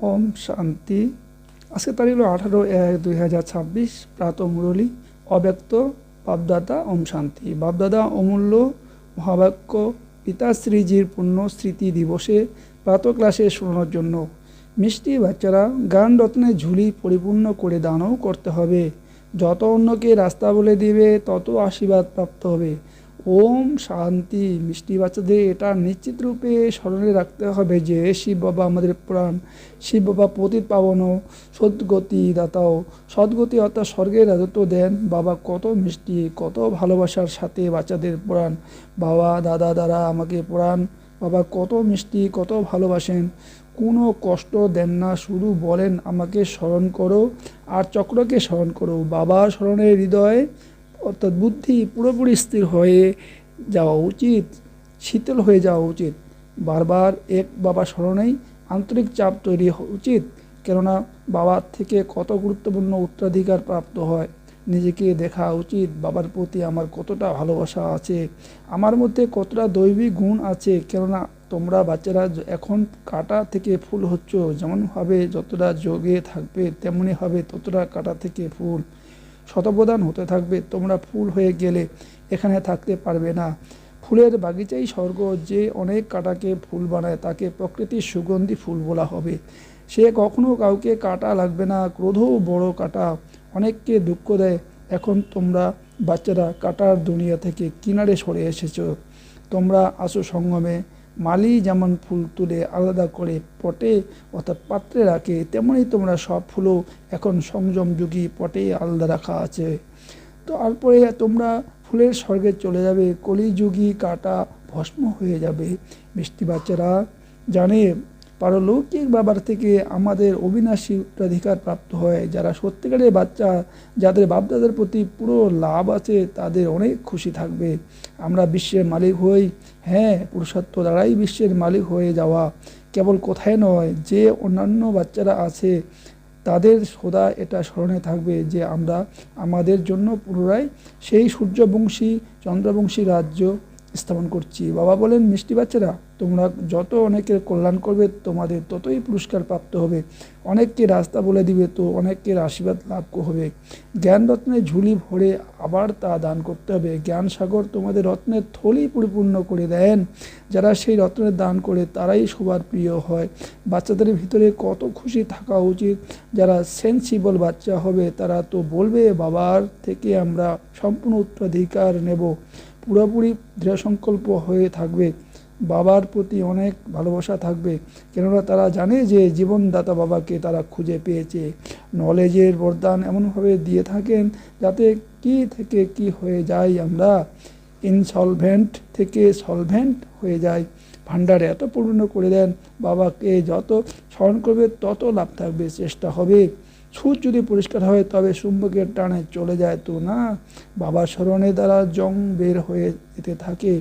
ওম শান্তি। আজকে তারিখ হলো 18/1/2026। প্রাত মুরলী অব্যক্ত বাপদাদা ওম শান্তি। বাপদাদা অমূল্য মহাবাক্য পিতাশ্রীজির পূর্ণ স্মৃতি দিবসে প্রাত ক্লাসে শোনানোর জন্য। মিষ্টি বাচ্চারা, জ্ঞান রত্নের ঝুলি পরিপূর্ণ করে দানও করতে হবে। যত অন্যকে রাস্তা বলে দিবে তত আশীর্বাদ প্রাপ্ত হবে। ওম শান্তি। মিষ্টি বাচ্চাদের এটা নিশ্চিত রূপে স্মরণে রাখতে হবে যে শিব বাবা আমাদের প্রাণ, শিব বাবা পতিত পাবন সদ্গতি দাতাও, সদ্গতি অর্থাৎ স্বর্গের রাজত্ব দেন। বাবা কত মিষ্টি, কত ভালোবাসার সাথে বাচ্চাদের পড়ান। বাবা দাদা দ্বারা আমাকে পড়ান। বাবা কত মিষ্টি, কত ভালোবাসেন, কোনো কষ্ট দেন না, শুধু বলেন আমাকে স্মরণ করো আর চক্রকে স্মরণ করো। বাবার স্মরণে হৃদয় অর্থাৎ বুদ্ধি পুরোপুরি স্থির হয়ে যাওয়া উচিত, শীতল হয়ে যাওয়া উচিত। বারবার এক বাবা স্মরণেই আন্তরিক চাপ তৈরি উচিত, কেননা বাবার থেকে কত গুরুত্বপূর্ণ উত্তরাধিকার প্রাপ্ত হয়। নিজেকে দেখা উচিত, বাবার প্রতি আমার কতটা ভালোবাসা আছে, আমার মধ্যে কতটা দৈবিক গুণ আছে। কেননা তোমরা বাচ্চারা এখন কাঁটা থেকে ফুল হচ্ছ, যেমনভাবে যতটা যোগে থাকবে তেমনি হবে ততটা কাঁটা থেকে ফুল শতপ্রদান হতে থাকবে। তোমরা ফুল হয়ে গেলে এখানে থাকতে পারবে না। ফুলের বাগিচাই স্বর্গ। যে অনেক কাঁটাকে ফুল বানায় তাকে প্রকৃতির সুগন্ধি ফুল বলা হবে। সে কখনো কাউকে কাঁটা লাগবে না। ক্রোধও বড় কাঁটা, অনেককে দুঃখ দেয়। এখন তোমরা বাচ্চারা কাঁটার দুনিয়া থেকে কিনারে সরে এসেছো। তোমরা আসো সঙ্গমে। মালি যেমন ফুল তুলে আলাদা করে পটে অর্থাৎ পাত্রে রাখে, তেমনি তোমরা সব ফুলও এখন সংযম যুগী পটে আলাদা রাখা আছে। তো তারপরে তোমরা ফুলের স্বর্গে চলে যাবে। কলিযুগী কাঁটা ভস্ম হয়ে যাবে। মিষ্টি বাচ্চারা জানে পারলৌকিক বাবার থেকে আমাদের অবিনাশী উত্তরাধিকার প্রাপ্ত হয়। যারা সত্যিকারের বাচ্চা, যাদের বাপদাদার প্রতি পুরো লাভ আছে, তাদের অনেক খুশি থাকবে। আমরা বিশ্বের মালিক হই। হ্যাঁ, পুরুষার্থ দ্বারাই বিশ্বের মালিক হয়ে যাওয়া, কেবল কোথায় নয়। যে অন্যান্য বাচ্চারা আছে তাদের সদা এটা স্মরণে থাকবে যে আমরা আমাদের জন্য পুনরায় সেই সূর্যবংশী চন্দ্রবংশী রাজ্য স্থাপন করছি। বাবা বলেন, মিষ্টি বাচ্চারা, তোমরা যত অনেকের কল্যাণ করবে তোমাদের ততই পুরস্কার প্রাপ্ত হবে। অনেককে রাস্তা বলে দিবে তো অনেকের আশীর্বাদ লাভ হবে। জ্ঞান রত্নের ঝুলি ভরে আবার তা দান করতে হবে। জ্ঞান সাগর তোমাদের রত্নের থলি পরিপূর্ণ করে দেন। যারা সেই রত্নের দান করে তারাই সবার প্রিয় হয়। বাচ্চাদের ভিতরে কত খুশি থাকা উচিত। যারা সেন্সিবল বাচ্চা হবে তারা তো বলবে বাবার থেকে আমরা সম্পূর্ণ উত্তরাধিকার নেব। পুরোপুরি দৃঢ় সংকল্প হয়ে থাকবে। বাবার প্রতি অনেক ভালোবাসা থাকবে, কেননা তারা জানে যে জীবনদাতা বাবাকে তারা খুঁজে পেয়েছে। নলেজের বরদান এমনভাবে দিয়ে থাকেন যাতে কি থেকে কি হয়ে যায়, আমরা ইনসলভেন্ট থেকে সলভেন্ট হয়ে যায়। ভাণ্ডারে এত পূর্ণ করে দেন। বাবাকে যত স্মরণ করবে তত লাভ থাকবে, চেষ্টা হবে। সুচ যদি পরিষ্কার হয় তবে চুম্বকের টানে চলে যায় তো না। বাবার স্মরণে দ্বারা জং বের হয়ে যেতে থাকে।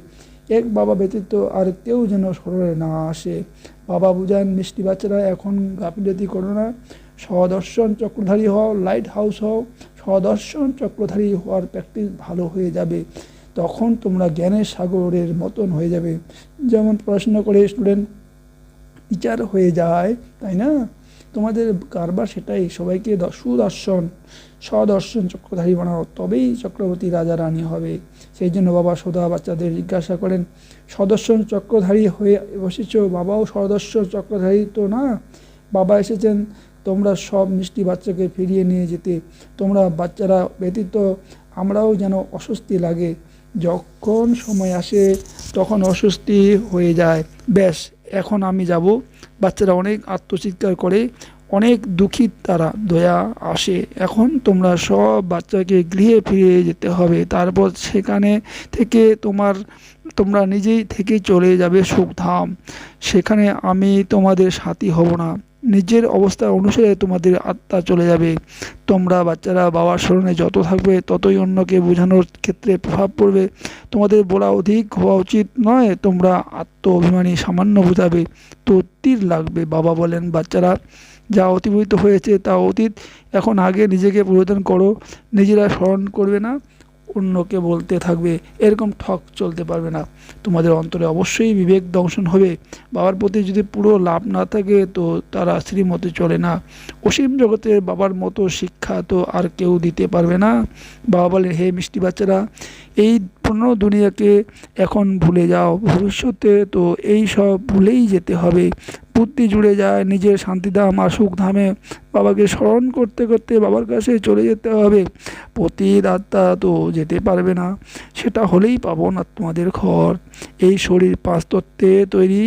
এক বাবা ব্যতীত আর কেউ যেন স্মরণে না আসে। বাবা বুঝান, মিষ্টি বাচ্চারা এখন গাফিলতি করো না। স্বদর্শন চক্রধারী হও, লাইট হাউস হও। স্বদর্শন চক্রধারী হওয়ার প্র্যাকটিস ভালো হয়ে যাবে। তখন তোমরা জ্ঞানের সাগরের মতন হয়ে যাবে। যেমন পড়াশোনা করে স্টুডেন্ট টিচার হয়ে যায়, তাই না? তোমাদের কারবার সেটাই, সবাইকে সুদর্শন স্বদর্শন চক্রধারী বানাও, তবেই চক্রবর্তী রাজা রানী হবে। সেই জন্য বাবা সদা বাচ্চাদের জিজ্ঞাসা করেন, সদর্শন চক্রধারী হয়ে বসেছ? বাবাও সদর্শন চক্রধারী তো না? বাবা এসেছেন তোমরা সব মিষ্টি বাচ্চাকে ফিরিয়ে নিয়ে যেতে। তোমরা বাচ্চারা ব্যতীত আমরাও যেন অস্বস্তি লাগে। যখন সময় আসে তখন অস্বস্তি হয়ে যায়। ব্যাস, এখন আমি যাব। বাচ্চারা অনেক আত্মচিৎকার করে, অনেক দুঃখিত, তারা দয়া আসে। এখন তোমরা সব বাচ্চাকে গৃহে ফিরে যেতে হবে। তারপর সেখানে থেকে তোমরা নিজেই থেকে চলে যাবে সুখধাম। সেখানে আমি তোমাদের সাথী হব না। নিজের অবস্থা অনুসারে তোমাদের আত্মা চলে যাবে। তোমরা বাচ্চারা বাবার স্মরণে যত থাকবে ততই অন্যকে বোঝানোর ক্ষেত্রে প্রভাব পড়বে। তোমাদের বলা অধিক হওয়া উচিত নয়। তোমরা আত্ম অভিমানী সামান্য বোঝাবে তো তীর লাগবে। বাবা বলেন, বাচ্চারা যা অতিবাহিত হয়েছে তা অতীত। এখন আগে নিজেকে পরিবর্তন করো। নিজেরা স্মরণ করবে না, অন্যকে বলতে থাকবে, এরকম ঠক চলতে পারবে না। তোমাদের অন্তরে অবশ্যই বিবেক দংশন হবে। বাবার প্রতি যদি পুরো লাভ না থাকে তো তারা শ্রীমতে চলে না। অসীম জগতের বাবার মতো শিক্ষা তো আর কেউ দিতে পারবে না। বাবা বলেন, হে মিষ্টি বাচ্চারা, এই পূর্ণ দুনিয়াকে এখন ভুলে যাও, ভবিষ্যতে তো এই সব ভুলেই যেতে হবে। বুদ্ধি জুড়ে যায় নিজের শান্তিধাম আর সুখধামে। বাবাকে স্মরণ করতে করতে বাবার কাছে চলে যেতে হবে। পতিত আত্মা তো যেতে পারবে না, সেটা হলেই পাবো না তোমাদের ঘর। এই শরীর পাঁচ তত্ত্বে তৈরি,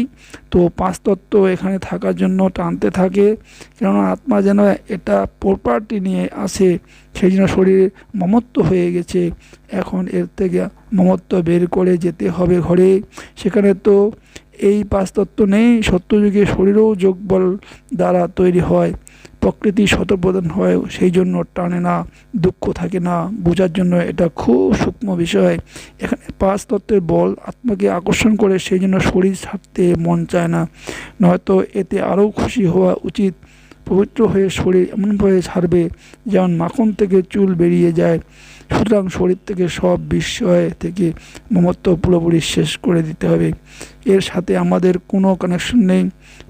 তো পাঁচ তত্ত্ব এখানে থাকার জন্য টানতে থাকে, কেননা আত্মা যেন এটা প্রপার্টি নিয়ে আসে, সেই জন্য শরীর মমত্ব হয়ে গেছে। এখন এর থেকে মমত্ব বের করে যেতে হবে ঘরে। সেখানে তো এই পাঁচ তত্ত্ব নেই। সত্যযুগে শরীরও যোগবল দ্বারা তৈরি হয়, প্রকৃতি শতপ্রধান হয়, সেই জন্য টানে না, দুঃখ থাকে না। বোঝার জন্য এটা খুব সূক্ষ্ম বিষয়। এখানে পাঁচ তত্ত্বের বল আত্মাকে আকর্ষণ করে, সেই জন্য শরীর ছাড়তে মন চায় না, নয়তো এতে আরও খুশি হওয়া উচিত। পবিত্র হয়ে শরীর এমনভাবে ছাড়বে যেমন মাখন থেকে চুল বেরিয়ে যায়। সুতরাং শরীর থেকে সব বিষয় থেকে মমত্ব পুরোপুরি শেষ করে দিতে হবে। এর সাথে আমাদের কোনো কানেকশন নেই।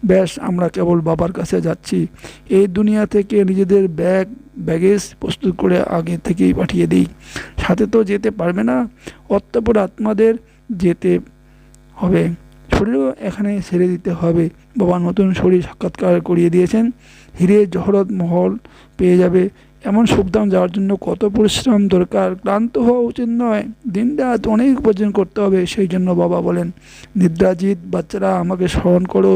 ব্যাস, আমরা কেবল বাবার কাছে যাচ্ছি। এই দুনিয়া থেকে নিজেদের ব্যাগেজ প্রস্তুত করে আগে থেকেই পাঠিয়ে দিই। সাথে তো যেতে পারবে না, অতঃপর আত্মাদের যেতে হবে। শরীরও এখানে ছেড়ে দিতে হবে। বাবা নতুন শরীর সাক্ষাৎকার করিয়ে দিয়েছেন। হিরে জহরত মহল পেয়ে যাবে। এমন সুখধাম যাওয়ার জন্য কত পরিশ্রম দরকার, ক্লান্ত হওয়া উচিত নয়। দিন রাত অনেক উপার্জন করতে হবে। সেই জন্য বাবা বলেন, নিদ্রাজিত বাচ্চারা আমাকে স্মরণ করো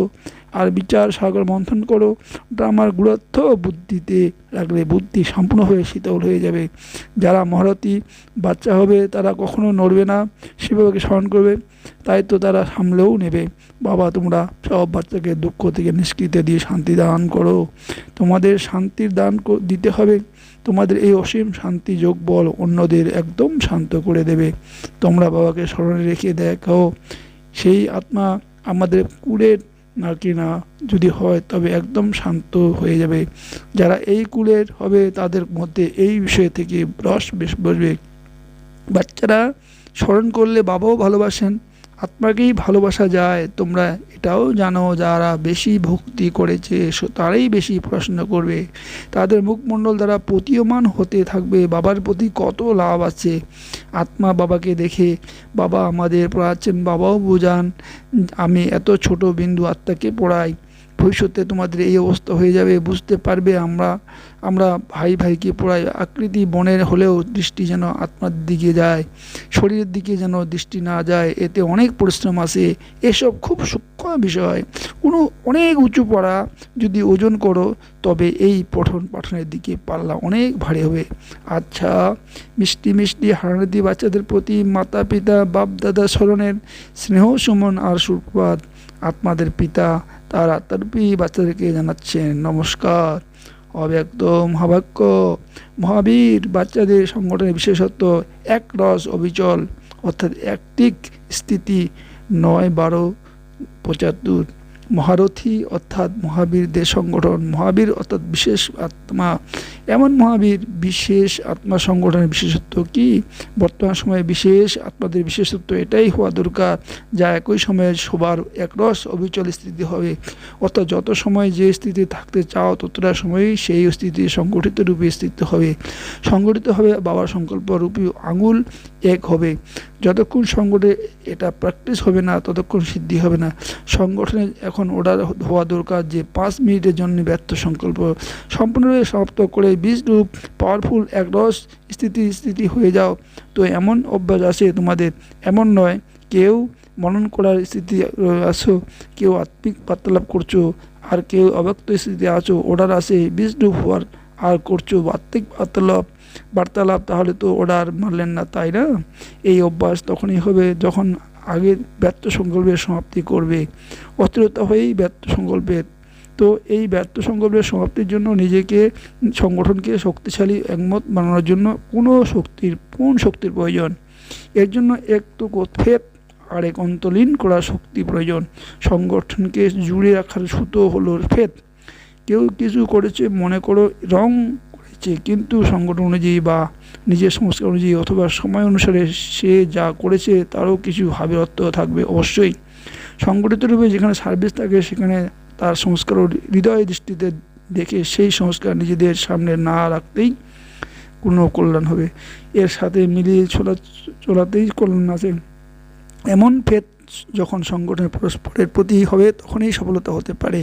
আর বিচার সাগর মন্থন করো। ওটা আমার গুরুত্ব বুদ্ধিতে রাখলে বুদ্ধি সম্পূর্ণভাবে শীতল হয়ে যাবে। যারা মহারথী বাচ্চা হবে তারা কখনো নড়বে না, সেভাবে স্মরণ করবে, তাই তো তারা সামলেও নেবে। বাবা, তোমরা সব বাচ্চাকে দুঃখ থেকে নিষ্কৃতি দিয়ে শান্তি দান করো। তোমাদের শান্তির দান দিতে হবে। তোমাদের এই অসীম শান্তি যোগ বল অন্যদের একদম শান্ত করে দেবে। তোমরা বাবাকে স্মরণে রেখে দেখো, সেই আত্মা আমাদের কুলের নাকি না যদি হয় তবে একদম শান্ত হয়ে যাবে। যারা এই কুলের হবে তাদের মধ্যে এই বিষয় থেকে রস বেশ বসবে। বাচ্চারা স্মরণ করলে বাবাও ভালোবাসেন, আত্মাকেই ভালোবাসা যায়। তোমরা এটাও জানো, যারা বেশি ভক্তি করেছে তারাই বেশি পড়াশোনা করবে, তাদের মুখমণ্ডল দ্বারা প্রতীয়মান হতে থাকবে বাবার প্রতি কত লাভ আছে। আত্মা বাবাকে দেখে, বাবা আমাদের পড়াচ্ছেন, বাবাও বোঝান, আমি এত ছোট বিন্দু আত্মাকে পড়াই, ভবিষ্যতে তোমাদের এই অবস্থা হয়ে যাবে, বুঝতে পারবে। আমরা ভাই ভাইকে পড়াই, আকৃতি বনের হলেও দৃষ্টি যেন আত্মার দিকে যায়, শরীরের দিকে যেন দৃষ্টি না যায়, এতে অনেক পরিশ্রম আছে। এসব খুব সূক্ষ্ম বিষয়। অনেক উঁচু পড়া যদি ওজন করো তবে এই পঠন পাঠনের দিকে পাল্লা অনেক ভারী হবে। আচ্ছা, মিষ্টি মিষ্টি হারানিধি বাচ্চাদের প্রতি মাতা পিতা বাপ দাদা স্মরণের স্নেহ সুমন আর সুপ্রভাত। আত্মাদের পিতা তার আত্মারূপী বাচ্চাদেরকে জানাচ্ছেন নমস্কার। অব্যক্ত মহাবাক্য মহাবীর বাচ্চাদের সংগঠনের বিশেষত্ব এক রস অবিচল, অর্থাৎ একটিক স্থিতি ৯-১২-৭৫। মহারথী অর্থাৎ মহাবীরদের সংগঠন। মহাবীর অর্থাৎ বিশেষ আত্মা। এমন মহাবীর বিশেষ আত্মা সংগঠনের বিশেষত্ব কি? বর্তমান সময়ে বিশেষ আত্মাদের বিশেষত্ব এটাই হওয়া দরকার যা একই সময়ে সবার একরস অবিচল স্থিতি হবে। অর্থাৎ যত সময় যে স্থিতি থাকতে চাও ততটা সময়ই সেই স্থিতি সংগঠিত রূপে স্থিত হবে। সংগঠিত হবে বাবার সংকল্প রূপী আঙুল এক হবে। যতক্ষণ সংগঠনে এটা প্র্যাকটিস হবে না ততক্ষণ সিদ্ধি হবে না। সংগঠনে এখন অর্ডার হওয়া দরকার যে 5 মিনিটের জন্য ব্যর্থ সংকল্প সম্পূর্ণভাবে সমাপ্ত করে বীজরূপ পাওয়ারফুল একরস স্থিতি হয়ে যাও। তো এমন অভ্যাস আছে তোমাদের, এমন নয় কেউ মনন করার স্থিতি আছো, কেউ আত্মিক বার্তালাপ করছো, আর কেউ অব্যক্ত স্থিতি আছো। অর্ডার আছে বীজরূপ হওয়ার আর করছো আত্মিক বার্তালাপ, তাহলে তো অর্ডার মানলেন না, তাই না? এই অভ্যাস তখনই হবে যখন আগে ব্যর্থ সংকল্পের সমাপ্তি করবে। অস্থিরতা হয়েই ব্যর্থ সংকল্পের। তো এই ব্যর্থ সংকল্পের সমাপ্তির জন্য নিজেকে সংগঠনকে শক্তিশালী একমত বানানোর জন্য কোন শক্তির প্রয়োজন। এর জন্য একটু ফেত আর এক অন্তলীন করা শক্তি প্রয়োজন। সংগঠনকে জুড়ে রাখার সুতো হলো ফেত। কেউ কিছু করেছে, মনে করো রং দিচ্ছে, কিন্তু সংগঠন অনুযায়ী বা নিজের সংস্কার অনুযায়ী অথবা সময় অনুসারে সে যা করেছে তারও কিছু ভাবের অর্থ থাকবে অবশ্যই। সংগঠিত রূপে যেখানে সার্ভিস থাকে সেখানে তার সংস্কার ও হৃদয় দৃষ্টিতে দেখে সেই সংস্কার নিজেদের সামনে না রাখতেই কোনো কল্যাণ হবে, এর সাথে মিলিয়ে চলাতেই কল্যাণ আছে। এমন ফেদ যখন সংগঠনের পরস্পরের প্রতি হবে তখনই সফলতা হতে পারে।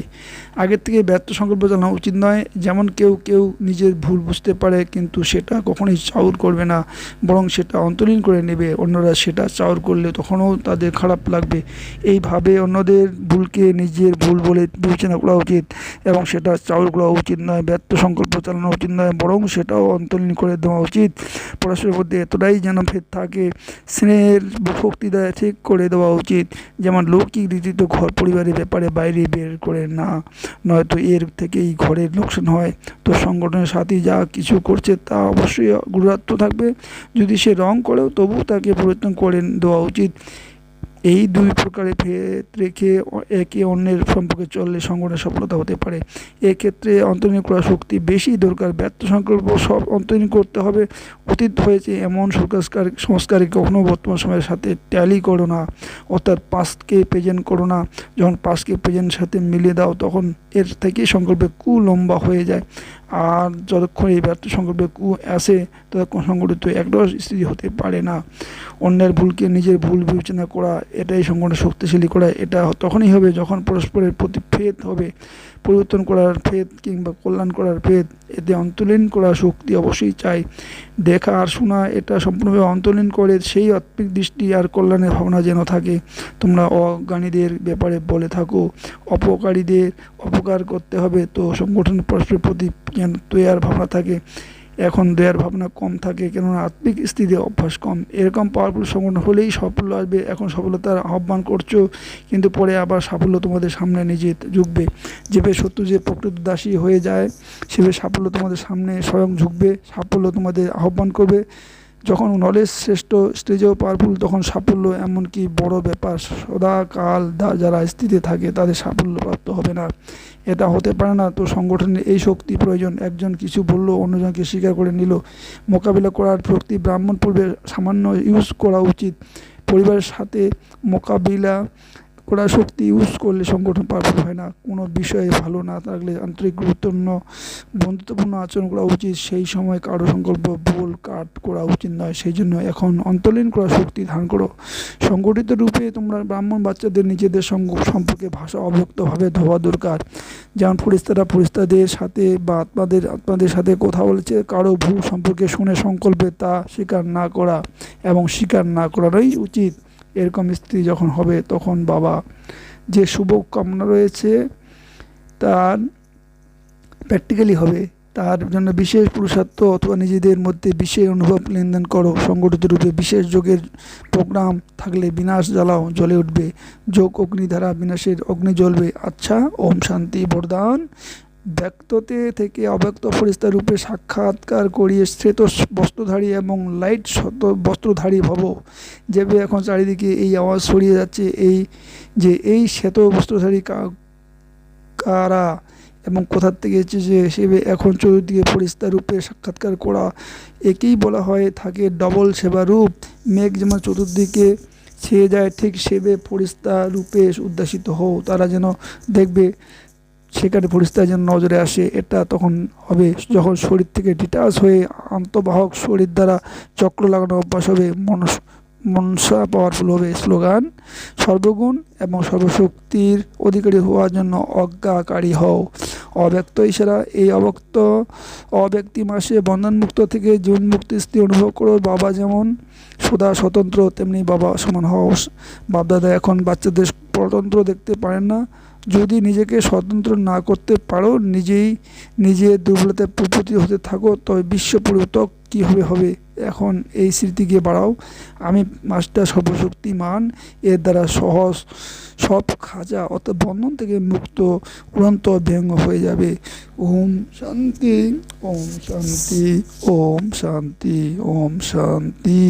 আগের থেকে ব্যর্থ সংকল্প চালানো উচিত নয়। যেমন কেউ কেউ নিজের ভুল বুঝতে পারে কিন্তু সেটা কখনোই চাউর করবে না, বরং সেটা অন্তরীণ করে নেবে। অন্যরা সেটা চাউর করলে তখনও তাদের খারাপ লাগবে। এইভাবে অন্যদের ভুলকে নিজের ভুল বলে বিবেচনা করা উচিত এবং সেটা চাউর করা উচিত নয়। ব্যর্থ সংকল্প চালানো উচিত নয়, বরং সেটাও অন্তরীণ করে দেওয়া উচিত। পরস্পরের মধ্যে এতটাই যেন ভেদ থাকে, স্নেহের ভক্তি দ্বারা ঠিক করে দেওয়া উচিত। যেমন লৌকিক রীতিতে ঘর পরিবারের ব্যাপারে বাইরে বের করে না, নয়তো এর থেকেই ঘরের লোকসান হয়। তো সংগঠনের সাথী যা কিছু করছে তা অবশ্যই গুরুত্ব থাকবে। যদি সে রং করেও তবু তাকে পরিবর্তন করে দেওয়া উচিত। এই দুই প্রকারের ভেদ রেখে একে অন্যের সম্পর্কে চললে সংগঠনের সফলতা হতে পারে। এক্ষেত্রে অন্তরীণ করার শক্তি বেশি দরকার। ব্যর্থ সংকল্প সব অন্তরীণ করতে হবে। অতীত হয়েছে এমন সংস্কারকে কখনো বর্তমান সময়ের সাথে ট্যালি করো না, অর্থাৎ পাস্টকে প্রেজেন্ট করো না। যখন পাস্টকে প্রেজেন্টের সাথে মিলিয়ে দাও তখন এর থেকে সংকল্পে লম্বা হয়ে যায়। আর যতক্ষণ এই ব্যর্থ সংকল্পে আসে ততক্ষণ সংগঠিত একটাও স্থিতি হতে পারে না। অন্যের ভুলকে নিজের ভুল বিবেচনা করা, এটাই সংগঠন শক্তিশালী করা। এটা তখনই হবে যখন পরস্পরের প্রতি ভেদ হবে, পরিবর্তন করার ভেদ কিংবা কল্যাণ করার ভেদ। এতে অন্তরীণ করার শক্তি অবশ্যই চাই। দেখা আর শোনা এটা সম্পূর্ণভাবে অন্তরীণ করে সেই আত্মিক দৃষ্টি আর কল্যাণের ভাবনা যেন থাকে। তোমরা অজ্ঞানীদের ব্যাপারে বলে থাকো অপকারীদের অপকার করতে হবে, তো সংগঠনের পরস্পরের প্রতি দয়ার ভাবনা থাকে। এখন দয়ার ভাবনা কম থাকে, কেননা আত্মিক স্থিতির অভ্যাস কম। এরকম পাওয়ারফুল সংগঠন হলেই সাফল্য আসবে। এখন সফলতার আহ্বান করছো, কিন্তু পরে আবার সাফল্য তোমাদের সামনে নিজে ঝুঁকবে। যেভাবে শত্রু যে প্রকৃত দাসী হয়ে যায়, সেভাবে সাফল্য তোমাদের সামনে স্বয়ং ঝুঁকবে, সাফল্য তোমাদের আহ্বান করবে। যখন নলেজ শ্রেষ্ঠ স্টেজেও পাওয়ারফুল, তখন সাফল্য এমনকি বড় ব্যাপার। সদাকাল যারা স্থিতিতে থাকে তাদের সাফল্য প্রাপ্ত হবে না, এটা হতে পারে না। তো সংগঠনের এই শক্তি প্রয়োজন। একজন কিছু বলল, অন্যজনকে স্বীকার করে নিল। মোকাবিলা করার শক্তি ব্রাহ্মণ পূর্বে সামান্য ইউজ করা উচিত। পরিবারের সাথে মোকাবিলা করার শক্তি ইউজ করলে সংগঠন পারফেক্ট হয় না। কোনো বিষয়ে ভালো না থাকলে আন্তরিক গুরুত্বপূর্ণ বন্ধুত্বপূর্ণ আচরণ করা উচিত। সেই সময় কারো সংকল্প ভুল কাট করা উচিত নয়। সেই জন্য এখন অন্তরীণ করার শক্তি ধারণ করো। সংগঠিত রূপে তোমরা ব্রাহ্মণ বাচ্চাদের নিজেদের সম্পর্কে ভাষা অব্যক্তভাবে ধোয়া দরকার। যেমন ফরিস্তাদের সাথে বা আত্মাদের সাথে কথা বলেছে, কারো ভুল সম্পর্কে শুনে সংকল্পে তা স্বীকার না করা এবং স্বীকার না করারই উচিত। এরকম স্ত্রী যখন হবে তখন বাবা যে শুভ কামনা রয়েছে তার প্র্যাকটিক্যালি হবে। তার জন্য বিশেষ পুরুষার্থ অথবা নিজেদের মধ্যে বিশেষ অনুভব লেনদেন করো। সংগঠিত রূপে বিশেষ যোগের প্রোগ্রাম থাকলে বিনাশ জ্বালাও, জ্বলে উঠবে। যোগ অগ্নি দ্বারা বিনাশের অগ্নি জ্বলবে। আচ্ছা, ওম শান্তি বরদান। ব্যক্ততে থেকে অব্যক্ত ফেরেশতা রূপে সাক্ষাৎকার করিয়ে শ্বেত বস্ত্রধারী এবং লাইট শত বস্ত্রধারী ভব। যেভাবে এখন চারিদিকে এই আওয়াজ ছড়িয়ে যাচ্ছে, এই শ্বেত বস্ত্রধারী কারা এবং কোথার থেকে এসেছে, সেভাবে এখন চতুর্দিকে ফেরেশতা রূপে সাক্ষাৎকার করা, একেই বলা হয় থাকে ডবল সেবা রূপ। মেঘ যেমন চতুর্দিকে ছেয়ে যায়, ঠিক সেভাবে ফেরেশতা রূপে উদ্ভাসিত হও। তারা যেন দেখবে, সেখানে ফেরেশতা যেন নজরে আসে। এটা তখন হবে যখন শরীর থেকে ডিটাচ হয়ে আন্তঃবাহক শরীর দ্বারা চক্র লাগানো অভ্যাস হবে। মনসা পাওয়ারফুল হবে। স্লোগান: সর্বগুণ এবং সর্বশক্তির অধিকারী হওয়ার জন্য অজ্ঞাকারী হও। অব্যক্ত ইশারা: এই অব্যক্তি মাসে বন্ধনমুক্ত থেকে জীবনমুক্তি স্থিতি অনুভব করো। বাবা যেমন সদা স্বতন্ত্র, তেমনি বাবা সমান হও। বাপদাদা এখন বাচ্চাদের স্বতন্ত্র দেখতে পারেন না। যদি নিজেকে স্বতন্ত্র না করতে পারো, নিজের দুর্বলতায় প্রতিহত হতে থাকো, তবে বিশ্ব পরিবর্তক কীভাবে হবে? এখন এই স্মৃতিকে বাড়াও, আমি মাস্টার সর্বশক্তিমান। এর দ্বারা সহজ সব খাজা অর্থাৎ বন্ধন থেকে মুক্ত উড়ন্ত ব্যঙ্গ হয়ে যাবে। ওম শান্তি, ওম শান্তি, ওম শান্তি, ওম শান্তি।